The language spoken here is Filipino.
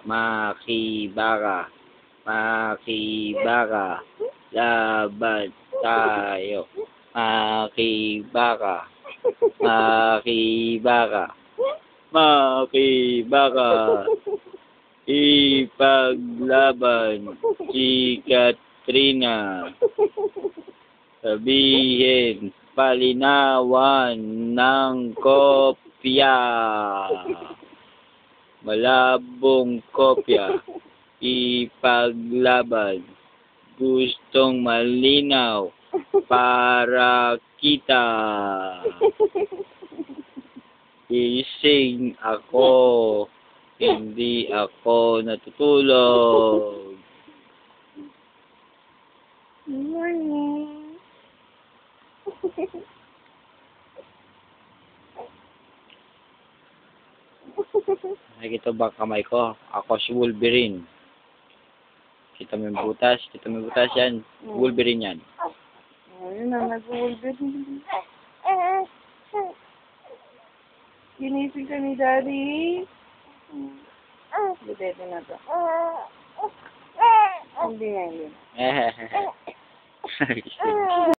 Makibaka. Makibaka. Laban tayo. Makibaka. Makibaka. Makibaka. Ipaglaban si Katrina. Sabihin, palinawan ng kopya. Malabong kopya. Ipaglaban. Gustong malinaw para kita. Gising ako. Hindi ako natutulog. Morning. Nakikita ba kamay ko? Ako si Wolverine. Kita mo yung butas? Kita mo yung butas yan? Wolverine yan. Ayun na, nag-Wolverine. Ginising ka ni Daddy. Dito na to. Hindi nga yun.